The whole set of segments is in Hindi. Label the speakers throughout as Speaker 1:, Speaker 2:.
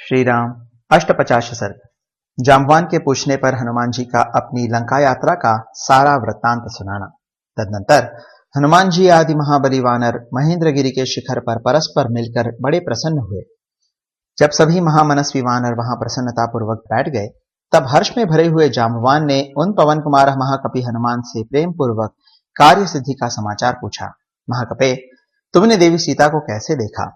Speaker 1: श्री राम अष्टपचाश सर्ग। जाम्बवान के पूछने पर हनुमान जी का अपनी लंका यात्रा का सारा वृत्तांत सुनाना। तदनंतर हनुमान जी आदि महाबली वानर महेंद्रगिरि के शिखर पर परस्पर मिलकर बड़े प्रसन्न हुए। जब सभी महामनस्वी वानर वहां प्रसन्नतापूर्वक बैठ गए, तब हर्ष में भरे हुए जाम्बवान ने उन पवन कुमार महाकपि हनुमान से प्रेम पूर्वक कार्य सिद्धि का समाचार पूछा। महाकपे, तुमने देवी सीता को कैसे देखा?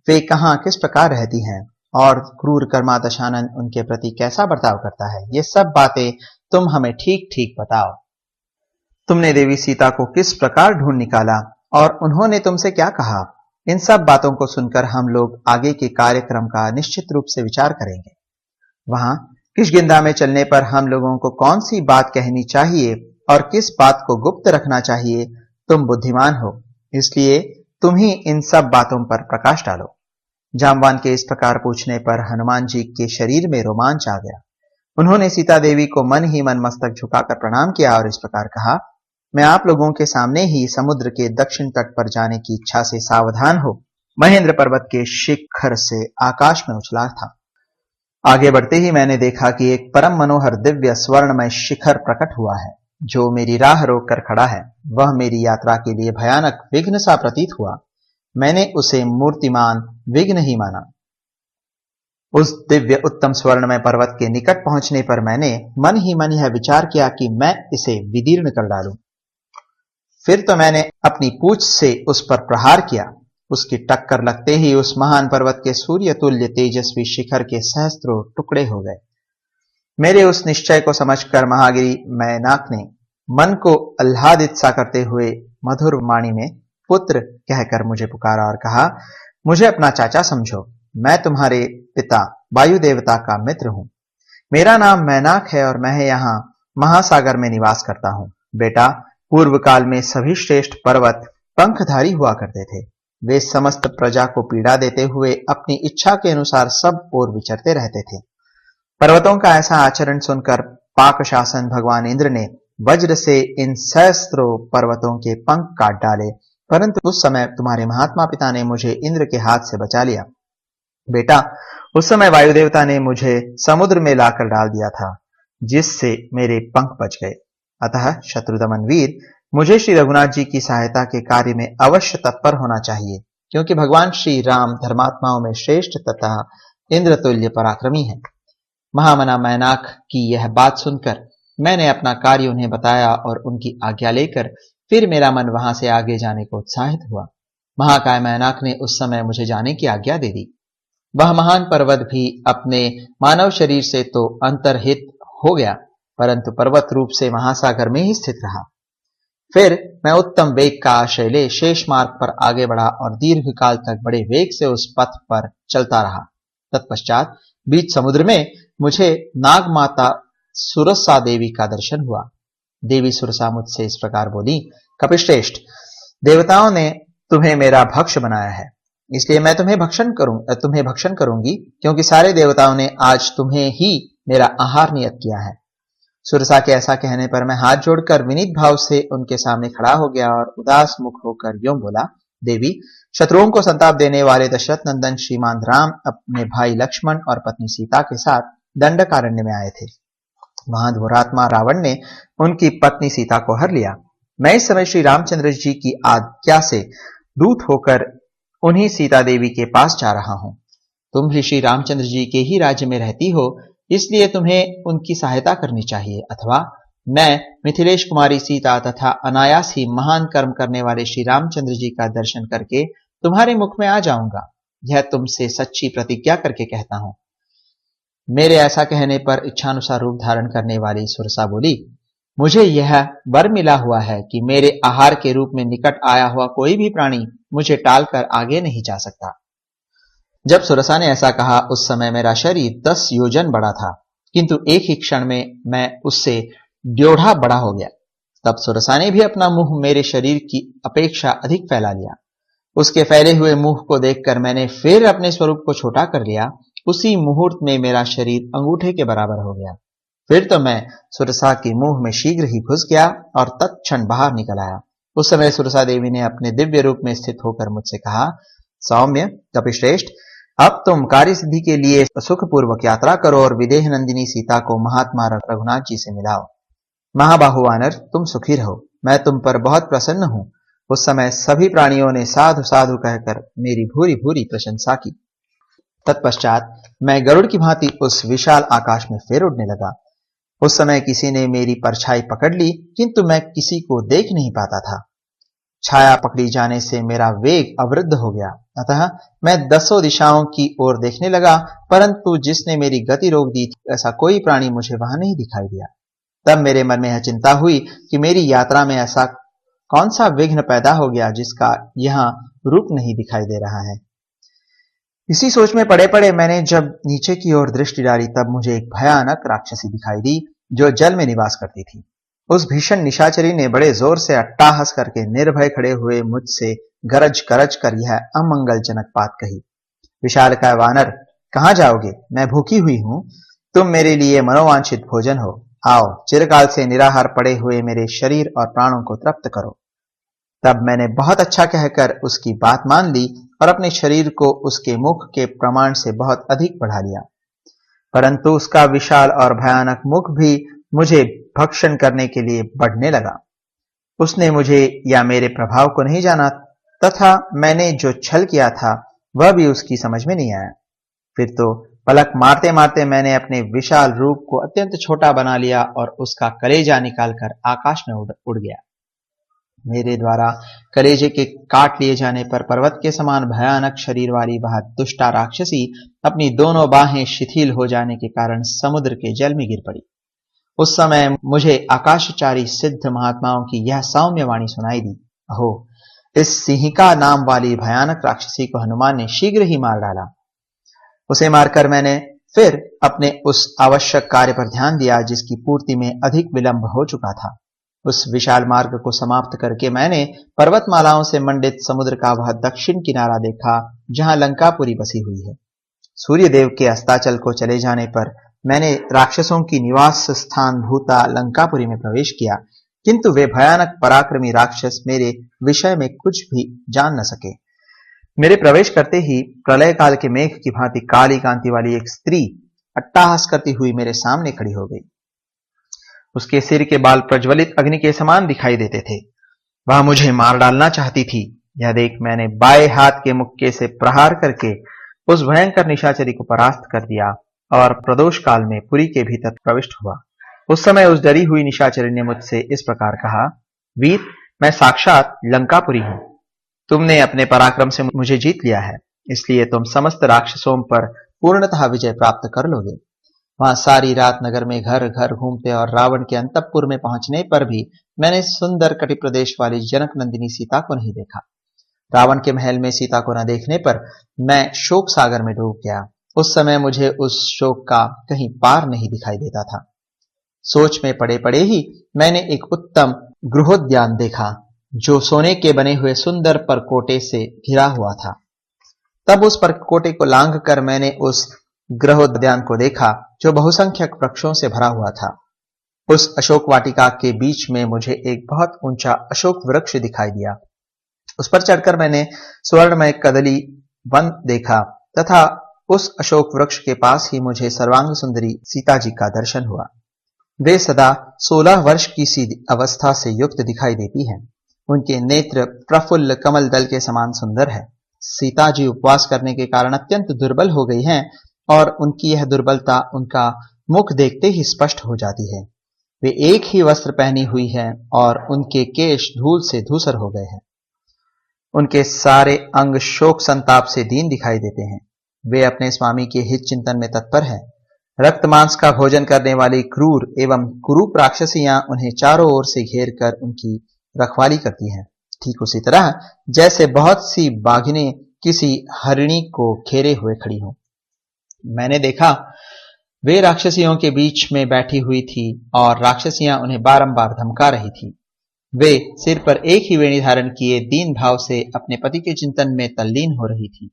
Speaker 1: वे कहां किस प्रकार रहती हैं और क्रूर कर्मा दशानन उनके प्रति कैसा बर्ताव करता है? ये सब बातें तुम हमें ठीक ठीक बताओ। तुमने देवी सीता को किस प्रकार ढूंढ निकाला और उन्होंने तुमसे क्या कहा? इन सब बातों को सुनकर हम लोग आगे के कार्यक्रम का निश्चित रूप से विचार करेंगे। वहां किष्किंधा में चलने पर हम लोगों को कौन सी बात कहनी चाहिए और किस बात को गुप्त रखना चाहिए? तुम बुद्धिमान हो, इसलिए तुम ही इन सब बातों पर प्रकाश डालो। जाम्बवान के इस प्रकार पूछने पर हनुमान जी के शरीर में रोमांच आ गया। उन्होंने सीता देवी को मन ही मन मस्तक झुकाकर प्रणाम किया और इस प्रकार कहा, मैं आप लोगों के सामने ही समुद्र के दक्षिण तट पर जाने की इच्छा से सावधान हो महेंद्र पर्वत के शिखर से आकाश में उछला था। आगे बढ़ते ही मैंने देखा कि एक परम मनोहर दिव्य स्वर्णमय शिखर प्रकट हुआ है, जो मेरी राह रोक कर खड़ा है। वह मेरी यात्रा के लिए भयानक विघ्न सा प्रतीत हुआ। मैंने उसे मूर्तिमान विघ्न ही माना। उस दिव्य उत्तम स्वर्णमय पर्वत के निकट पहुंचने पर मैंने मन ही मन यह विचार किया कि मैं इसे विदीर्ण कर डालूं। फिर तो मैंने अपनी पूंछ से उस पर प्रहार किया। उसकी टक्कर लगते ही उस महान पर्वत के सूर्य तुल्य तेजस्वी शिखर के सहस्त्रों टुकड़े हो गए। मेरे उस निश्चय को समझकर महागिरी मैनाक ने मन को आह्लादित सा करते हुए मधुर वाणी में पुत्र कहकर मुझे पुकारा और कहा, मुझे अपना चाचा समझो। मैं तुम्हारे पिता वायु देवता का मित्र हूं। मेरा नाम मैनाक है और मैं यहाँ महासागर में निवास करता हूं। बेटा, पूर्व काल में सभी श्रेष्ठ पर्वत पंखधारी हुआ करते थे। वे समस्त प्रजा को पीड़ा देते हुए अपनी इच्छा के अनुसार सब ओर विचरते रहते थे। पर्वतों का ऐसा आचरण सुनकर पाक शासन भगवान इंद्र ने वज्र से इन सहस्त्रों पर्वतों के पंख काट डाले, परंतु उस समय तुम्हारे महात्मा पिता ने मुझे इंद्र के हाथ से बचा लिया। बेटा, उस समय वायु देवता ने मुझे समुद्र में लाकर डाल दिया था, जिससे मेरे पंख बच गए। अतः शत्रुदमन वीर, मुझे श्री रघुनाथ जी की सहायता के कार्य में अवश्य तत्पर होना चाहिए, क्योंकि भगवान श्री राम धर्मात्माओं में श्रेष्ठ तथा इंद्र तुल्य पराक्रमी है। महामना मैनाक की यह बात सुनकर मैंने अपना कार्य उन्हें बताया और उनकी आज्ञा लेकर फिर मेरा मन वहां से आगे जाने को उत्साहित हुआ। महाकाय मैनाक ने उस समय मुझे जाने की आज्ञा दे दी। वह महान पर्वत भी अपने मानव शरीर से तो अंतर्हित हो गया, परंतु पर्वत रूप से महासागर में ही स्थित रहा। फिर मैं उत्तम वेग का आश्रय ले शेष मार्ग पर आगे बढ़ा और दीर्घकाल तक बड़े वेग से उस पथ पर चलता रहा। तत्पश्चात बीच समुद्र में मुझे नागमाता सुरसा देवी का दर्शन हुआ। देवी सुरसा मुझसे इस प्रकार बोली, कपिश्रेष्ठ, देवताओं ने तुम्हें मेरा भक्ष बनाया है, इसलिए मैं तुम्हें भक्षण करूंगी, क्योंकि सारे देवताओं ने आज तुम्हें ही मेरा आहार नियत किया है। सुरसा के ऐसा कहने पर मैं हाथ जोड़कर विनीत भाव से उनके सामने खड़ा हो गया और उदास मुख होकर यूं बोला, देवी, शत्रुओं को संताप देने वाले दशरथ नंदन श्रीमान राम अपने भाई लक्ष्मण और पत्नी सीता के साथ दंडकारण्य में आए थे। वहां दुरात्मा रावण ने उनकी पत्नी सीता को हर लिया। मैं इस समय श्री रामचंद्र जी की आज्ञा से दूत होकर उन्हीं सीता देवी के पास जा रहा हूं। तुम भी श्री रामचंद्र जी के ही राज्य में रहती हो, इसलिए तुम्हें उनकी सहायता करनी चाहिए, अथवा मैं मिथिलेश कुमारी सीता तथा अनायास ही महान कर्म करने वाले श्री रामचंद्र जी का दर्शन करके तुम्हारे मुख में आ जाऊंगा। यह तुमसे सच्ची प्रतिज्ञा करके कहता हूं। मेरे ऐसा कहने पर इच्छानुसार रूप धारण करने वाली सुरसा बोली, मुझे यह वर मिला हुआ है कि मेरे आहार के रूप में निकट आया हुआ कोई भी प्राणी मुझे टालकर आगे नहीं जा सकता। जब सुरसा ने ऐसा कहा, उस समय मेरा शरीर 10 योजन बड़ा था, किंतु एक ही क्षण में मैं उससे 1.5 बड़ा हो गया। तब सुरसा ने भी अपना मुंह मेरे शरीर की अपेक्षा अधिक फैला लिया। उसके फैले हुए मुंह को देखकर मैंने फिर अपने स्वरूप को छोटा कर लिया। उसी मुहूर्त में मेरा शरीर अंगूठे के बराबर हो गया। फिर तो मैं सुरसा के मुंह में शीघ्र ही घुस गया और तत्क्षण बाहर निकल आया। उस समय सुरसा देवी ने अपने दिव्य रूप में स्थित होकर मुझसे कहा, सौम्य, कपिश्रेष्ठ, अब तुम कार्य सिद्धि के लिए सुखपूर्वक यात्रा करो और विदेह नंदिनी सीता को महात्मा रघुनाथ जी से मिलाओ। महाबाहु वानर, तुम सुखी रहो, मैं तुम पर बहुत प्रसन्न हूं। उस समय सभी प्राणियों ने साधु साधु कहकर मेरी भूरी भूरी प्रशंसा की। तत्पश्चात मैं गरुड़ की भांति उस विशाल आकाश में फिर उड़ने लगा। उस समय किसी ने मेरी परछाई पकड़ ली, किंतु मैं किसी को देख नहीं पाता था। छाया पकड़ी जाने से मेरा वेग अवरुद्ध हो गया, अतः मैं 10 दिशाओं की ओर देखने लगा, परंतु जिसने मेरी गति रोक दी थी ऐसा कोई प्राणी मुझे वहां नहीं दिखाई दिया। तब मेरे मन में यह चिंता हुई कि मेरी यात्रा में ऐसा कौन सा विघ्न पैदा हो गया जिसका यहाँ रूप नहीं दिखाई दे रहा है। इसी सोच में पड़े पड़े मैंने जब नीचे की ओर दृष्टि डाली, तब मुझे एक भयानक राक्षसी दिखाई दी जो जल में निवास करती थी। उस भीषण निशाचरी ने बड़े जोर से अट्टाहस करके निर्भय खड़े हुए मुझसे गरज गरज कर यह अमंगलजनक बात कही। विशालकाय वानर, कहां जाओगे? मैं भूखी हुई हूं, तुम मेरे लिए मनोवांछित भोजन हो। आओ, चिरकाल से निराहार पड़े हुए मेरे शरीर और प्राणों को तृप्त करो। तब मैंने बहुत अच्छा कहकर उसकी बात मान ली और अपने शरीर को उसके मुख के प्रमाण से बहुत अधिक बढ़ा लिया, परंतु उसका विशाल और भयानक मुख भी मुझे भक्षण करने के लिए बढ़ने लगा। उसने मुझे या मेरे प्रभाव को नहीं जाना, तथा मैंने जो छल किया था वह भी उसकी समझ में नहीं आया। फिर तो पलक मारते मारते मैंने अपने विशाल रूप को अत्यंत छोटा बना लिया और उसका कलेजा निकालकर आकाश में उड़ गया। मेरे द्वारा कलेजे के काट लिए जाने पर पर्वत के समान भयानक शरीर वाली वह दुष्टा राक्षसी अपनी दोनों बाहें शिथिल हो जाने के कारण समुद्र के जल में गिर पड़ी। उस समय मुझे आकाशचारी सिद्ध महात्माओं की यह सौम्य वाणी सुनाई दी। अहो, इस सिंहिका नाम वाली भयानक राक्षसी को हनुमान ने शीघ्र ही मार डाला। उसे मारकर मैंने फिर अपने उस आवश्यक कार्य पर ध्यान दिया जिसकी पूर्ति में अधिक विलंब हो चुका था। उस विशाल मार्ग को समाप्त करके मैंने पर्वतमालाओं से मंडित समुद्र का वह दक्षिण किनारा देखा जहां लंकापुरी बसी हुई है। सूर्यदेव के अस्ताचल को चले जाने पर मैंने राक्षसों की निवास स्थान भूता लंकापुरी में प्रवेश किया, किंतु वे भयानक पराक्रमी राक्षस मेरे विषय में कुछ भी जान न सके। मेरे प्रवेश करते ही प्रलय काल के मेघ की भांति काली कांति वाली एक स्त्री अट्टाहास करती हुई मेरे सामने खड़ी हो गई। उसके सिर के बाल प्रज्वलित अग्नि के समान दिखाई देते थे। वह मुझे मार डालना चाहती थी। यह देख मैंने बाएं हाथ के मुक्के से प्रहार करके उस भयंकर निशाचरी को परास्त कर दिया और प्रदोष काल में पुरी के भीतर प्रविष्ट हुआ। उस समय उस डरी हुई निशाचरी ने मुझसे इस प्रकार कहा, वीर, मैं साक्षात लंकापुरी हूं। तुमने अपने पराक्रम से मुझे जीत लिया है, इसलिए तुम समस्त राक्षसों पर पूर्णतः विजय प्राप्त कर लोगे। वहां सारी रात नगर में घर घर घूमते और रावण के अंतःपुर में पहुंचने पर भी मैंने सुंदर कटि प्रदेश वाली जनक नंदिनी सीता को नहीं देखा। रावण के महल में सीता को न देखने पर मैं शोक सागर में डूब गया। उस समय मुझे उस शोक का कहीं पार नहीं दिखाई देता था। सोच में पड़े पड़े ही मैंने एक उत्तम गृहोद्यान देखा जो सोने के बने हुए सुंदर परकोटे से घिरा हुआ था। तब उस परकोटे को लांघ कर मैंने उस गृहोद्यान को देखा जो बहुसंख्यक वृक्षों से भरा हुआ था। उस अशोक वाटिका के बीच में मुझे एक बहुत ऊंचा अशोक वृक्ष दिखाई दिया। उस पर चढ़कर मैंने स्वर्णमय कदली वन देखा तथा उस अशोक वृक्ष के पास ही मुझे सर्वांग सुंदरी सीता जी का दर्शन हुआ। वे सदा 16 वर्ष की सी अवस्था से युक्त दिखाई देती हैं। उनके नेत्र प्रफुल्ल कमल दल के समान सुंदर है। सीता जी उपवास करने के कारण अत्यंत दुर्बल हो गई हैं और उनकी यह दुर्बलता उनका मुख देखते ही स्पष्ट हो जाती है। वे एक ही वस्त्र पहनी हुई हैं और उनके केश धूल से धूसर हो गए हैं। उनके सारे अंग शोक संताप से दीन दिखाई देते हैं। वे अपने स्वामी के हित चिंतन में तत्पर हैं। रक्त मांस का भोजन करने वाली क्रूर एवं कुरूप राक्षसियां उन्हें चारों ओर से घेर कर उनकी रखवाली करती हैं, ठीक उसी तरह जैसे बहुत सी बाघिनें किसी हरिणी को घेरे हुए खड़ी हों। मैंने देखा वे राक्षसियों के बीच में बैठी हुई थी और राक्षसियां उन्हें बारंबार धमका रही थी। वे सिर पर एक ही वेणी धारण किए दीन भाव से अपने पति के चिंतन में तल्लीन हो रही थी।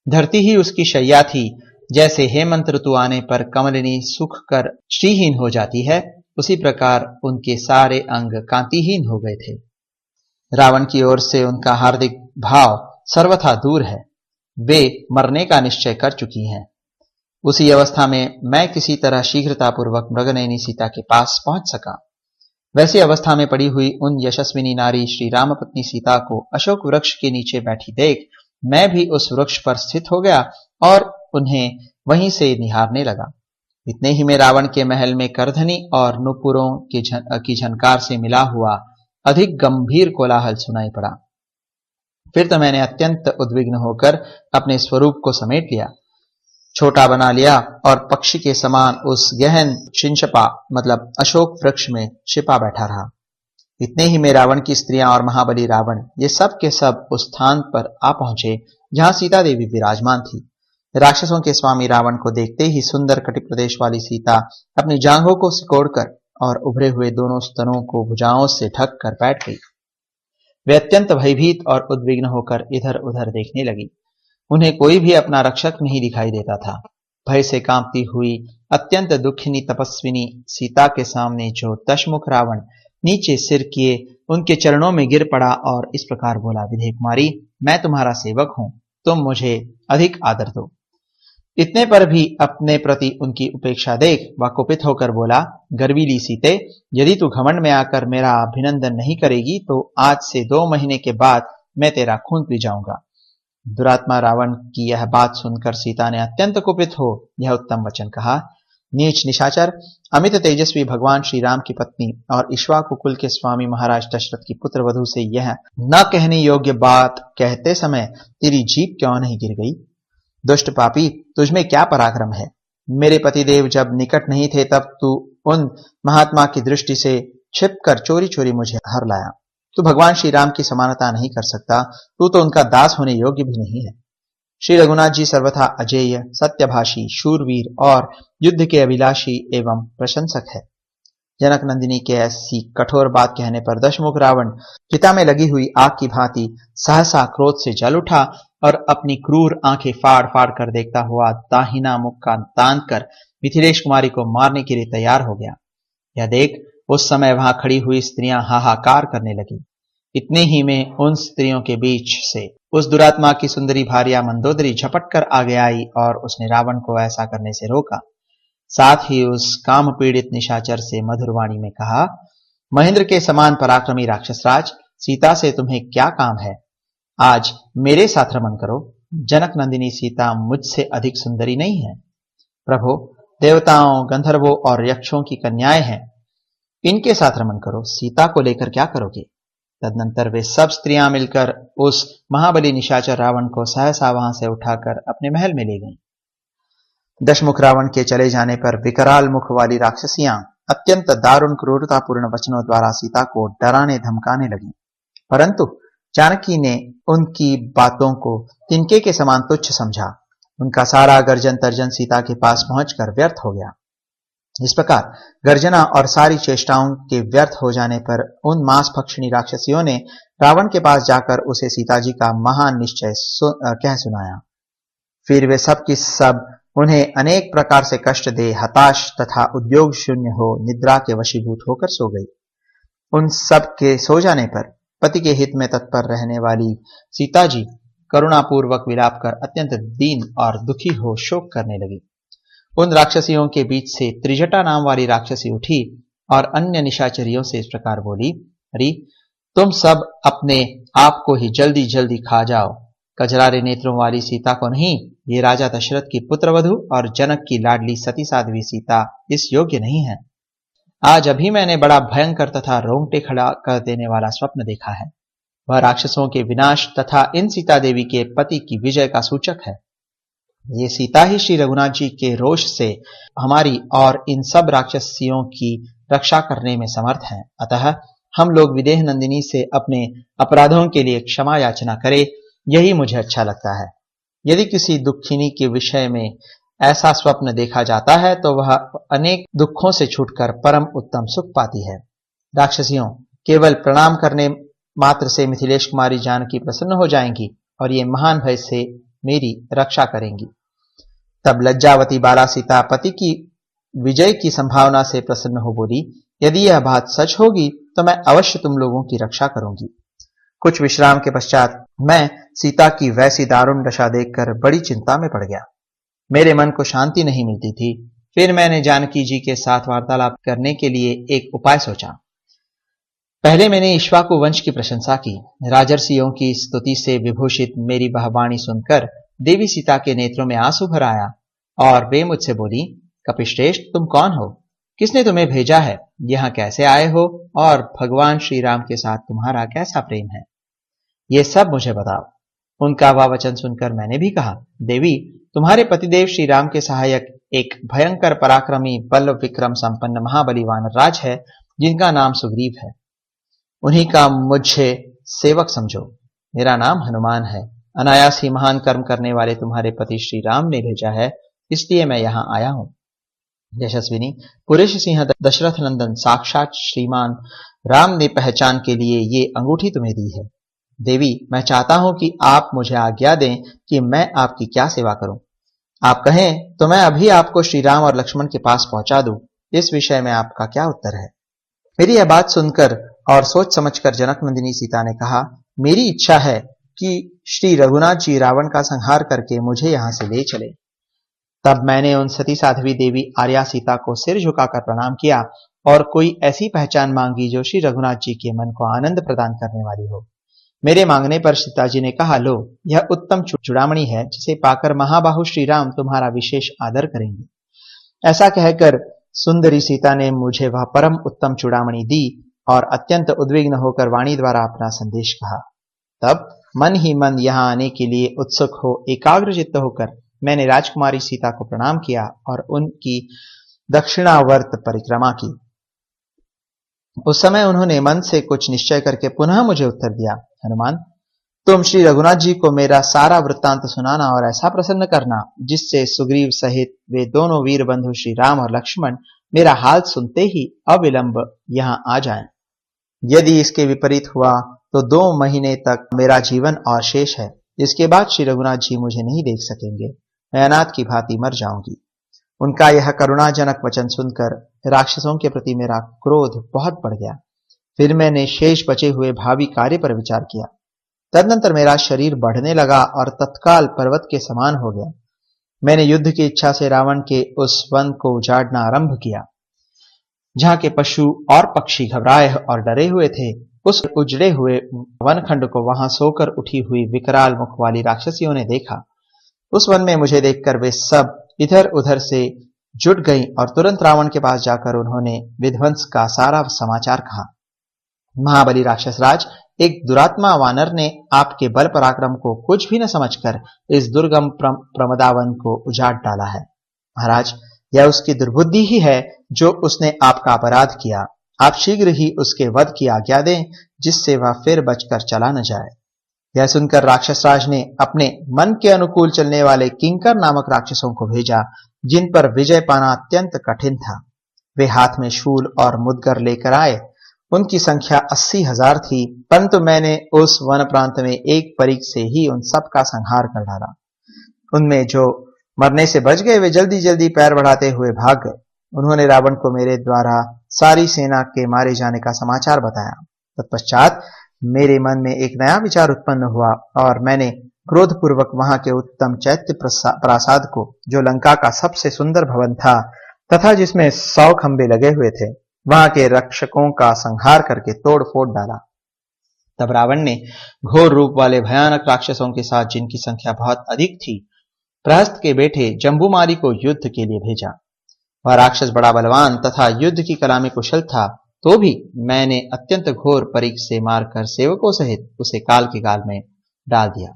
Speaker 1: धरती ही उसकी शैया थी। जैसे हेमंत ऋतु आने पर कमलिनी सूख कर श्रीहीन हो जाती है, उसी प्रकार उनके सारे अंग कांतिहीन हो गए थे। रावण की ओर से उनका हार्दिक भाव सर्वथा दूर है। वे मरने का निश्चय कर चुकी हैं। उसी अवस्था में मैं किसी तरह शीघ्रतापूर्वक मृगनयनी सीता के पास पहुंच सका। वैसी अवस्था में पड़ी हुई उन यशस्विनी नारी श्री रामपत्नी सीता को अशोक वृक्ष के नीचे बैठी देख मैं भी उस वृक्ष पर स्थित हो गया और उन्हें वहीं से निहारने लगा। इतने ही में रावण के महल में करधनी और नुपुरों की झनकार से मिला हुआ अधिक गंभीर कोलाहल सुनाई पड़ा। फिर तो मैंने अत्यंत उद्विग्न होकर अपने स्वरूप को समेट लिया, छोटा बना लिया और पक्षी के समान उस गहन शिंशपा मतलब अशोक वृक्ष में छिपा बैठा रहा। इतने ही में रावण की स्त्रियां और महाबली रावण ये सब के सब उस स्थान पर आ पहुंचे जहां सीता देवी विराजमान थी। राक्षसों के स्वामी रावण को देखते ही सुंदर कटि प्रदेश वाली सीता अपनी जांघों को सिकोड़कर और उभरे हुए दोनों स्तनों को भुजाओं से ढक कर बैठ गई। वे अत्यंत भयभीत और उद्विग्न होकर इधर उधर देखने लगी। उन्हें कोई भी अपना रक्षक नहीं दिखाई देता था। भय से कांपती हुई अत्यंत दुखिनी तपस्विनी सीता के सामने जो दशमुख रावण नीचे सिर किए उनके चरणों में गिर पड़ा और इस प्रकार बोला, विधे कुमारी, मैं तुम्हारा सेवक हूं, तुम मुझे अधिक आदर दो। इतने पर भी अपने प्रति उनकी उपेक्षा देख वह कुपित होकर बोला, गर्वीली सीते, यदि तू घमंड में आकर मेरा अभिनंदन नहीं करेगी तो आज से 2 महीने के बाद मैं तेरा खून पी जाऊंगा। दुरात्मा रावण की यह बात सुनकर सीता ने अत्यंत कुपित हो यह उत्तम वचन कहा, नीच निशाचर, अमित तेजस्वी भगवान श्री राम की पत्नी और इक्ष्वाकु कुल के स्वामी महाराज दशरथ की पुत्र वधू से यह न कहने योग्य बात कहते समय तेरी जीभ क्यों नहीं गिर गई? दुष्ट पापी, तुझमें क्या पराक्रम है? मेरे पतिदेव जब निकट नहीं थे तब तू उन महात्मा की दृष्टि से छिपकर चोरी चोरी मुझे हर लाया। तू भगवान श्री राम की समानता नहीं कर सकता, तू तो उनका दास होने योग्य भी नहीं है। श्री रघुनाथ जी सर्वथा अजेय, सत्यभाषी, शूरवीर और युद्ध के अभिलाषी एवं प्रशंसक है। जनक नंदिनी के ऐसी कठोर बात कहने पर दशमुख रावण चिता में लगी हुई आग की भांति सहसा क्रोध से जल उठा और अपनी क्रूर आंखें फाड़ फाड़ कर देखता हुआ दाहिना मुख का तान कर मिथिलेश कुमारी को मारने के लिए तैयार हो गया। यह देख उस समय वहां खड़ी हुई स्त्रियां हाहाकार करने लगी। इतने ही में उन स्त्रियों के बीच से उस दुरात्मा की सुंदरी भार्या मंदोदरी झपट कर आगे आई और उसने रावण को ऐसा करने से रोका। साथ ही उस काम पीड़ित निशाचर से मधुरवाणी में कहा, महेंद्र के समान पराक्रमी राक्षसराज, सीता से तुम्हें क्या काम है? आज मेरे साथ रमन करो। जनक नंदिनी सीता मुझसे अधिक सुंदरी नहीं है। प्रभु, देवताओं, गंधर्वों और यक्षों की कन्याएं हैं, इनके साथ रमन करो। सीता को लेकर क्या करोगे? तदनंतर वे सब स्त्रियां मिलकर उस महाबली निशाचर रावण को सहसा वहां से उठाकर अपने महल में ले गईं। दशमुख रावण के चले जाने पर विकराल मुख वाली राक्षसियां अत्यंत दारुण क्रूरतापूर्ण वचनों द्वारा सीता को डराने धमकाने लगी, परंतु जानकी ने उनकी बातों को तिनके के समान तुच्छ समझा। उनका सारा गर्जन तर्जन सीता के पास पहुंचकर व्यर्थ हो गया। इस प्रकार गर्जना और सारी चेष्टाओं के व्यर्थ हो जाने पर उन मांस भक्षिणी राक्षसियों ने रावण के पास जाकर उसे सीता जी का महान निश्चय कह सुनाया। फिर वे सब की सब उन्हें अनेक प्रकार से कष्ट दे हताश तथा उद्योग शून्य हो निद्रा के वशीभूत होकर सो गई। उन सब के सो जाने पर पति के हित में तत्पर रहने वाली सीता जी करुणापूर्वक विलाप कर अत्यंत दीन और दुखी हो शोक करने लगी। उन राक्षसियों के बीच से त्रिजटा नाम वाली राक्षसी उठी और अन्य निशाचरियों से इस प्रकार बोली, अरे तुम सब अपने आप को ही जल्दी जल्दी खा जाओ। कजरारे नेत्रों वाली सीता को नहीं, ये राजा दशरथ की पुत्रवधू और जनक की लाडली सती साध्वी सीता इस योग्य नहीं है। आज अभी मैंने बड़ा भयंकर तथा रोंगटे खड़ा कर देने वाला स्वप्न देखा है। वह राक्षसों के विनाश तथा इन सीता देवी के पति की विजय का सूचक है। ये सीता ही श्री रघुनाथ जी के रोष से हमारी और इन सब राक्षसियों की रक्षा करने में समर्थ हैं। अतः हम लोग विदेह नंदिनी से अपने अपराधों के लिए क्षमा याचना करें, यही मुझे अच्छा लगता है। यदि किसी दुखिनी के विषय में ऐसा स्वप्न देखा जाता है तो वह अनेक दुखों से छूटकर परम उत्तम सुख पाती है। राक्षसियों, केवल प्रणाम करने मात्र से मिथिलेश कुमारी जानकी प्रसन्न हो जाएंगी और ये महान भय से मेरी रक्षा करेंगी। तब लज्जावती बाला सीता पति की विजय की संभावना से प्रसन्न हो बोली, यदि यह बात सच होगी तो मैं अवश्य तुम लोगों की रक्षा करूंगी। कुछ विश्राम के पश्चात मैं सीता की वैसी दारुण दशा देखकर बड़ी चिंता में पड़ गया। मेरे मन को शांति नहीं मिलती थी। फिर मैंने जानकी जी के साथ वार्तालाप करने के लिए एक उपाय सोचा। पहले मैंने इक्ष्वाकु वंश की प्रशंसा की। राजर्षियों की स्तुति से विभूषित मेरी वह वाणी सुनकर देवी सीता के नेत्रों में आंसू भर आया और वे मुझसे बोली, कपिश्रेष्ठ, तुम कौन हो? किसने तुम्हें भेजा है? यहाँ कैसे आए हो? और भगवान श्री राम के साथ तुम्हारा कैसा प्रेम है? ये सब मुझे बताओ। उनका वह वचन सुनकर मैंने भी कहा, देवी, तुम्हारे पतिदेव श्री राम के सहायक एक भयंकर पराक्रमी बल विक्रम संपन्न महाबली वानर राज है, जिनका नाम सुग्रीव है। उन्हीं का मुझे सेवक समझो। मेरा नाम हनुमान है। अनायास ही महान कर्म करने वाले तुम्हारे पति श्री राम ने भेजा है, इसलिए मैं यहाँ आया हूं। यशस्विनी, पुरुष सिंह दशरथ नंदन साक्षात श्रीमान राम ने पहचान के लिए ये अंगूठी तुम्हें दी है। देवी, मैं चाहता हूं कि आप मुझे आज्ञा दें कि मैं आपकी क्या सेवा करूं। आप कहें तो मैं अभी आपको श्री राम और लक्ष्मण के पास पहुंचा दूं। इस विषय में आपका क्या उत्तर है? मेरी यह बात सुनकर और सोच समझकर जनक नंदिनी सीता ने कहा, मेरी इच्छा है कि श्री रघुनाथ जी रावण का संहार करके मुझे यहां से ले चले। तब मैंने उन सती साध्वी देवी आर्या सीता को सिर झुकाकर प्रणाम किया और कोई ऐसी पहचान मांगी जो श्री रघुनाथ जी के मन को आनंद प्रदान करने वाली हो। मेरे मांगने पर सीता जी ने कहा, लो, यह उत्तम चूड़ामणि है, जिसे पाकर महाबाहु श्री राम तुम्हारा विशेष आदर करेंगे। ऐसा कहकर सुंदरी सीता ने मुझे वह परम उत्तम चूड़ामणि दी और अत्यंत उद्विग्न होकर वाणी द्वारा अपना संदेश कहा। तब मन ही मन यहाँ आने के लिए उत्सुक हो एकाग्रचित्त होकर मैंने राजकुमारी सीता को प्रणाम किया और उनकी दक्षिणावर्त परिक्रमा की। उस समय उन्होंने मन से कुछ निश्चय करके पुनः मुझे उत्तर दिया, हनुमान, तुम श्री रघुनाथ जी को मेरा सारा वृत्तांत सुनाना और ऐसा प्रसन्न करना जिससे सुग्रीव सहित वे दोनों वीर बंधु श्री राम और लक्ष्मण मेरा हाल सुनते ही अविलंब यहाँ आ जाएं। यदि इसके विपरीत हुआ तो 2 महीने तक मेरा जीवन और शेष है। इसके बाद श्री रघुनाथ जी मुझे नहीं देख सकेंगे। मैं अनाथ की भांति मर जाऊंगी। उनका यह करुणाजनक वचन सुनकर राक्षसों के प्रति मेरा क्रोध बहुत बढ़ गया। फिर मैंने शेष बचे हुए भावी कार्य पर विचार किया। तदनंतर मेरा शरीर बढ़ने लगा और तत्काल पर्वत के समान हो गया। मैंने युद्ध की इच्छा से रावण के उस वन को उजाड़ना आरंभ किया, जहां के पशु और पक्षी घबराए और डरे हुए थे। उस उजड़े हुए वनखंड को वहां सोकर उठी हुई विकराल मुख वाली राक्षसियों ने देखा। उस वन में मुझे देखकर वे सब इधर उधर से जुट गई और तुरंत रावण के पास जाकर उन्होंने विध्वंस का सारा समाचार कहा। महाबली राक्षस राज, एक दुरात्मा वानर ने आपके बल पराक्रम को कुछ भी न समझकर इस दुर्गम प्रमदावन को उजाड़ डाला है। महाराज, यह उसकी दुर्बुद्धि ही है जो उसने आपका अपराध किया। आप शीघ्र ही उसके वध की आज्ञा दें, जिससे वह फिर बचकर चला न जाए। यह सुनकर राक्षस राज ने अपने मन के अनुकूल चलने वाले किंकर नामक राक्षसों को भेजा, जिन पर विजय पाना अत्यंत कठिन था। वे हाथ में शूल और मुदगर लेकर आए। उनकी संख्या 80,000 थी, परंतु मैंने उस वन प्रांत में एक परीख से ही उन सब का संहार कर डाला। उनमें जो मरने से बच गए वे जल्दी जल्दी पैर बढ़ाते हुए भाग गए। उन्होंने रावण को मेरे द्वारा सारी सेना के मारे जाने का समाचार बताया। तत्पश्चात मेरे मन में एक नया विचार उत्पन्न हुआ और मैंने क्रोधपूर्वक वहां के उत्तम चैत्य प्रासाद को, जो लंका का सबसे सुंदर भवन था तथा जिसमें 100 खंबे लगे हुए थे, वहां के रक्षकों का संहार करके तोड़ फोड़ डाला। तब रावण ने घोर रूप वाले भयानक राक्षसों के साथ, जिनकी संख्या बहुत अधिक थी, प्रहस्त के बेटे जम्बूमारी को युद्ध के लिए भेजा। वह राक्षस बड़ा बलवान तथा युद्ध की कला में कुशल था, तो भी मैंने अत्यंत घोर परीख से मारकर सेवकों सहित उसे काल के गाल में डाल दिया।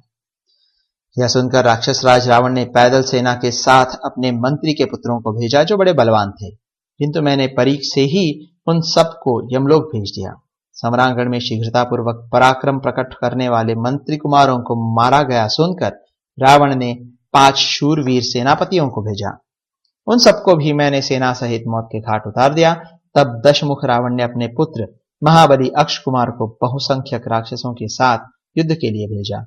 Speaker 1: यह सुनकर राक्षस राज रावण ने पैदल सेना के साथ अपने मंत्री के पुत्रों को भेजा, जो बड़े बलवान थे, किंतु मैंने परीख से ही उन सबको यमलोक भेज दिया। सम्रांगण में शीघ्रतापूर्वक पराक्रम प्रकट करने वाले मंत्री कुमारों को मारा गया सुनकर रावण ने 5 शूरवीर सेनापतियों को भेजा। उन सबको भी मैंने सेना सहित मौत के घाट उतार दिया। तब दशमुख रावण ने अपने पुत्र महाबली अक्ष कुमार को बहुसंख्यक राक्षसों के साथ युद्ध के लिए भेजा।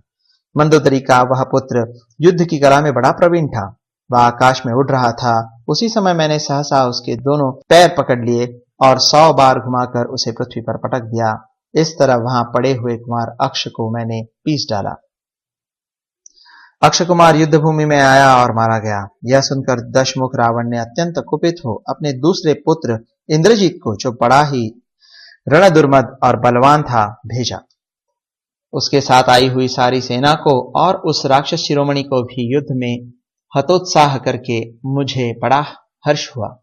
Speaker 1: मंदोदरी का वह पुत्र युद्ध की कला में बड़ा प्रवीण था। वह आकाश में उड़ रहा था। उसी समय मैंने सहसा उसके दोनों पैर पकड़ लिए और 100 बार घुमाकर उसे पृथ्वी पर पटक दिया। इस तरह वहां पड़े हुए कुमार अक्ष को मैंने पीस डाला। अक्षय कुमार युद्ध भूमि में आया और मारा गया। यह सुनकर दशमुख रावण ने अत्यंत कुपित हो अपने दूसरे पुत्र इंद्रजीत को, जो बड़ा ही रणदुर्मद और बलवान था, भेजा। उसके साथ आई हुई सारी सेना को और उस राक्षस शिरोमणि को भी युद्ध में हतोत्साह करके मुझे बड़ा हर्ष हुआ।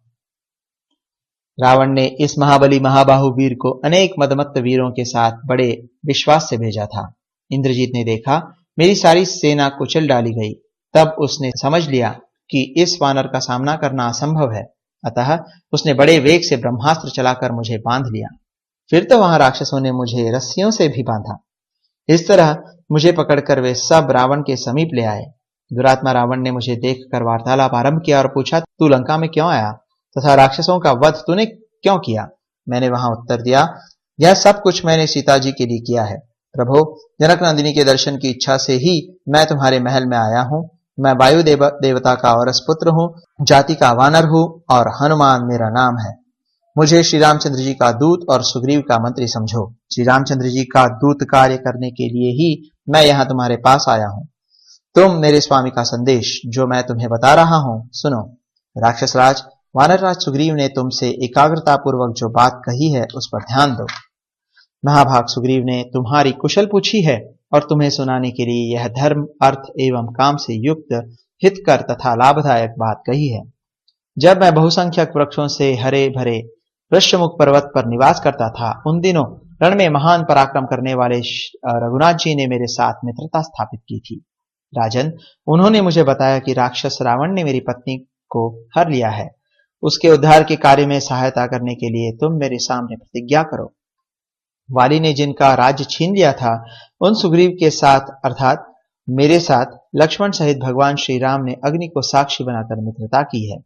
Speaker 1: रावण ने इस महाबली महाबाहु वीर को अनेक मदमत्त वीरों के साथ बड़े विश्वास से भेजा था। इंद्रजीत ने देखा मेरी सारी सेना कुचल डाली गई, तब उसने समझ लिया कि इस वानर का सामना करना असंभव है, अतः उसने बड़े वेग से ब्रह्मास्त्र चलाकर मुझे बांध लिया। फिर तो वहां राक्षसों ने मुझे रस्सियों से भी बांधा। इस तरह मुझे पकड़कर वे सब रावण के समीप ले आए। दुरात्मा रावण ने मुझे देखकर वार्तालाप आरंभ किया और पूछा, तू लंका में क्यों आया तथा राक्षसों का वध तूने क्यों किया? मैंने वहां उत्तर दिया, यह सब कुछ मैंने सीता जी के लिए किया है। प्रभु, जनक नंदिनी के दर्शन की इच्छा से ही मैं तुम्हारे महल में आया हूं। मैं वायु देवता का औरस पुत्र हूं, जाति का वानर हूं और हनुमान मेरा नाम है। मुझे श्री रामचंद्र जी का दूत और सुग्रीव का मंत्री समझो। श्री रामचंद्र जी का दूत कार्य करने के लिए ही मैं यहाँ तुम्हारे पास आया हूँ। तुम मेरे स्वामी का संदेश जो मैं तुम्हें बता रहा हूँ सुनो। राक्षस राज वानर राज सुग्रीव ने तुमसे एकाग्रता पूर्वक जो बात कही है उस पर ध्यान दो। महाभाग सुग्रीव ने तुम्हारी कुशल पूछी है और तुम्हें सुनाने के लिए यह धर्म, अर्थ एवं काम से युक्त हितकर तथा लाभदायक बात कही है। जब मैं बहुसंख्यक वृक्षों से हरे भरे ऋष्यमुख पर्वत पर निवास करता था, उन दिनों रण में महान पराक्रम करने वाले रघुनाथ जी ने मेरे साथ मित्रता स्थापित की थी। राजन, उन्होंने मुझे बताया कि राक्षस रावण ने मेरी पत्नी को हर लिया है। उसके उद्धार के कार्य में सहायता करने के लिए तुम मेरे सामने प्रतिज्ञा करो। वाली ने जिनका राज्य छीन लिया था, उन सुग्रीव के साथ अर्थात मेरे साथ लक्ष्मण सहित भगवान श्री राम ने अग्नि को साक्षी बनाकर मित्रता की है।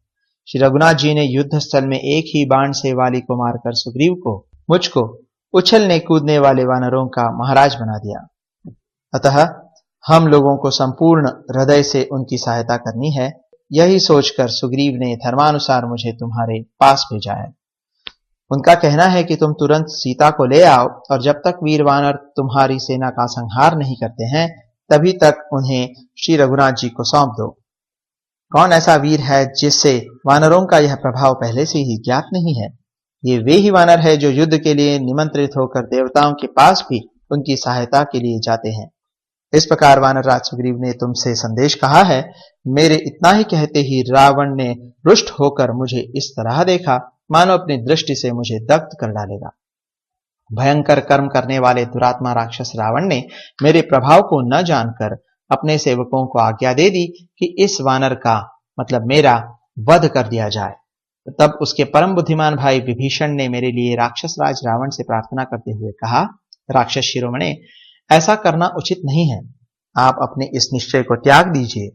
Speaker 1: श्री रघुनाथ जी ने युद्ध स्थल में एक ही बाण से वाली को मारकर सुग्रीव को, मुझको उछलने कूदने वाले वानरों का महाराज बना दिया। अतः हम लोगों को संपूर्ण हृदय से उनकी सहायता करनी है। यही सोचकर सुग्रीव ने धर्मानुसार मुझे तुम्हारे पास भेजा है। उनका कहना है कि तुम तुरंत सीता को ले आओ और जब तक वीर वानर तुम्हारी सेना का संहार नहीं करते हैं, तभी तक उन्हें श्री रघुनाथ जी को सौंप दो। कौन ऐसा वीर है जिससे वानरों का यह प्रभाव पहले से ही ज्ञात नहीं है? ये वे ही वानर है जो युद्ध के लिए निमंत्रित होकर देवताओं के पास भी उनकी सहायता के लिए जाते हैं। इस प्रकार वानर राज सुग्रीव ने तुमसे संदेश कहा है। मेरे इतना ही कहते ही रावण ने रुष्ट होकर मुझे इस तरह देखा मानो अपनी दृष्टि से मुझे दग्ध कर डालेगा। भयंकर कर्म करने वाले दुरात्मा राक्षस रावण ने मेरे प्रभाव को न जानकर अपने सेवकों को आज्ञा दे दी कि इस वानर का मतलब मेरा वध कर दिया जाए। तब उसके परम बुद्धिमान भाई विभीषण ने मेरे लिए राक्षस राज रावण से प्रार्थना करते हुए कहा, राक्षस शिरोमणे, ऐसा करना उचित नहीं है। आप अपने इस निश्चय को त्याग दीजिए।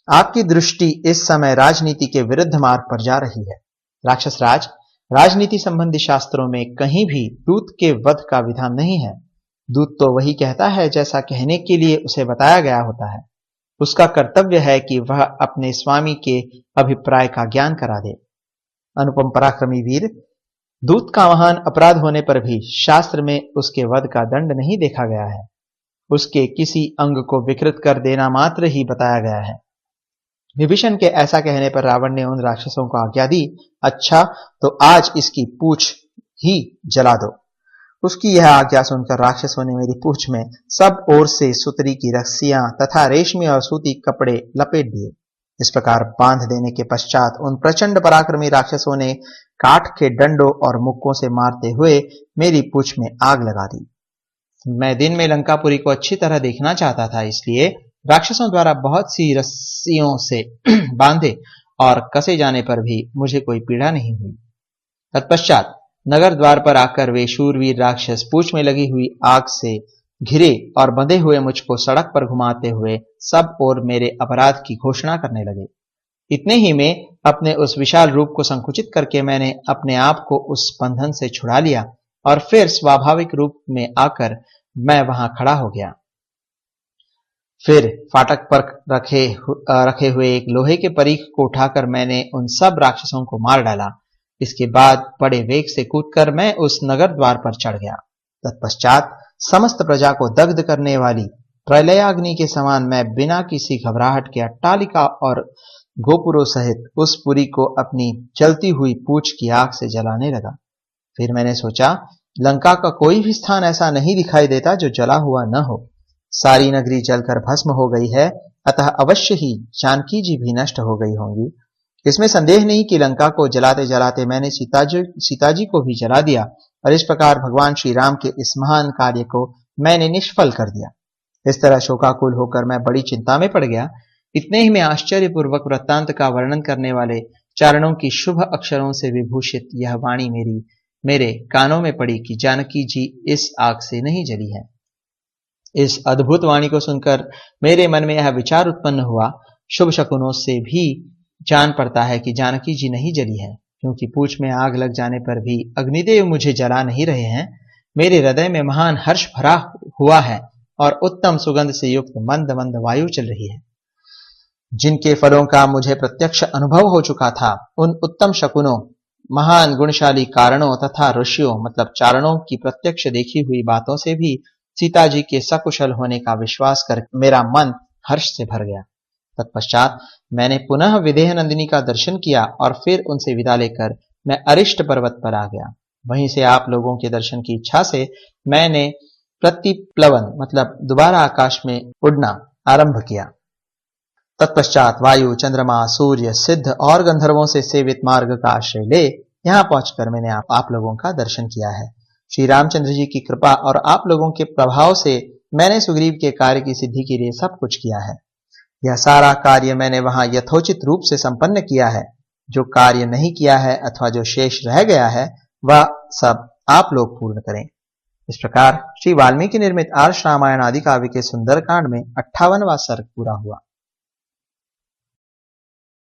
Speaker 1: आपकी दृष्टि इस समय राजनीति के विरुद्ध मार्ग पर जा रही है। राक्षस राज, राजनीति संबंधी शास्त्रों में कहीं भी दूत के वध का विधान नहीं है। दूत तो वही कहता है जैसा कहने के लिए उसे बताया गया होता है। उसका कर्तव्य है कि वह अपने स्वामी के अभिप्राय का ज्ञान करा दे। अनुपम पराक्रमी वीर, दूत का महान अपराध होने पर भी शास्त्र में उसके वध का दंड नहीं देखा गया है। उसके किसी अंग को विकृत कर देना मात्र ही बताया गया है। विभीषण के ऐसा कहने पर रावण ने उन राक्षसों को आज्ञा दी, अच्छा तो आज इसकी पूंछ ही जला दो। उसकी यह आज्ञा सुनकर राक्षसों ने मेरी पूंछ में सब ओर से सुतरी की रस्सियां तथा रेशमी और सूती कपड़े लपेट दिए। इस प्रकार बांध देने के पश्चात उन प्रचंड पराक्रमी राक्षसों ने काठ के डंडों और मुक्कों से मारते हुए मेरी पूंछ में आग लगा दी। मैं दिन में लंकापुरी को अच्छी तरह देखना चाहता था, इसलिए राक्षसों द्वारा बहुत सी रस्सियों से बांधे और कसे जाने पर भी मुझे कोई पीड़ा नहीं हुई। तत्पश्चात नगर द्वार पर आकर वे शूरवीर राक्षस पूंछ में लगी हुई आग से घिरे और बंधे हुए मुझको सड़क पर घुमाते हुए सब ओर मेरे अपराध की घोषणा करने लगे। इतने ही में अपने उस विशाल रूप को संकुचित करके मैंने अपने आप को उस बंधन से छुड़ा लिया और फिर स्वाभाविक रूप में आकर मैं वहां खड़ा हो गया। फिर फाटक पर रखे हुए एक लोहे के परीख को उठाकर मैंने उन सब राक्षसों को मार डाला। इसके बाद बड़े वेग से कूदकर मैं उस नगर द्वार पर चढ़ गया। तत्पश्चात समस्त प्रजा को दग्ध करने वाली प्रलयाग्नि के समान मैं बिना किसी घबराहट के अट्टालिका और गोपुरों सहित उस पुरी को अपनी जलती हुई पूंछ की आग से जलाने लगा। फिर मैंने सोचा, लंका का कोई भी स्थान ऐसा नहीं दिखाई देता जो जला हुआ न हो। सारी नगरी जलकर भस्म हो गई है, अतः अवश्य ही जानकी जी भी नष्ट हो गई होंगी। इसमें संदेह नहीं कि लंका को जलाते जलाते मैंने सीता जी को भी जला दिया और इस प्रकार भगवान श्री राम के इस महान कार्य को मैंने निष्फल कर दिया। इस तरह शोकाकुल होकर मैं बड़ी चिंता में पड़ गया। इतने ही में आश्चर्यपूर्वक वृत्तांत का वर्णन करने वाले चरणों की शुभ अक्षरों से विभूषित यह वाणी मेरे कानों में पड़ी कि जानकी जी इस आग से नहीं जली है। इस अद्भुत वाणी को सुनकर मेरे मन में यह विचार उत्पन्न हुआ, शुभ शकुनों से भी जान पड़ता है कि जानकी जी नहीं जली है, क्योंकि पूंछ में आग लग जाने पर भी अग्निदेव मुझे जला नहीं रहे हैं। मेरे हृदय में महान हर्ष भरा हुआ है और उत्तम सुगंध से युक्त मंद मंद वायु चल रही है। जिनके फलों का मुझे प्रत्यक्ष अनुभव हो चुका था, उन उत्तम शकुनों, महान गुणशाली कारणों तथा ऋषियों मतलब चारणों की प्रत्यक्ष देखी हुई बातों से भी सीता जी के सकुशल होने का विश्वास कर मेरा मन हर्ष से भर गया। तत्पश्चात मैंने पुनः विदेह नंदिनी का दर्शन किया और फिर उनसे विदा लेकर मैं अरिष्ट पर्वत पर आ गया। वहीं से आप लोगों के दर्शन की इच्छा से मैंने प्रतिप्लवन मतलब दोबारा आकाश में उड़ना आरंभ किया। तत्पश्चात वायु, चंद्रमा, सूर्य, सिद्ध और गंधर्वों से सेवित मार्ग का आश्रय ले यहां पहुंचकर मैंने आप लोगों का दर्शन किया है। श्री रामचंद्र जी की कृपा और आप लोगों के प्रभाव से मैंने सुग्रीव के कार्य की सिद्धि के लिए सब कुछ किया है। यह सारा कार्य मैंने वहां यथोचित रूप से संपन्न किया है। जो कार्य नहीं किया है अथवा जो शेष रह गया है वह सब आप लोग पूर्ण करें। इस प्रकार श्री वाल्मीकि निर्मित आर्ष रामायण आदि काव्य के सुंदरकांड में 58वां सर्ग पूरा हुआ।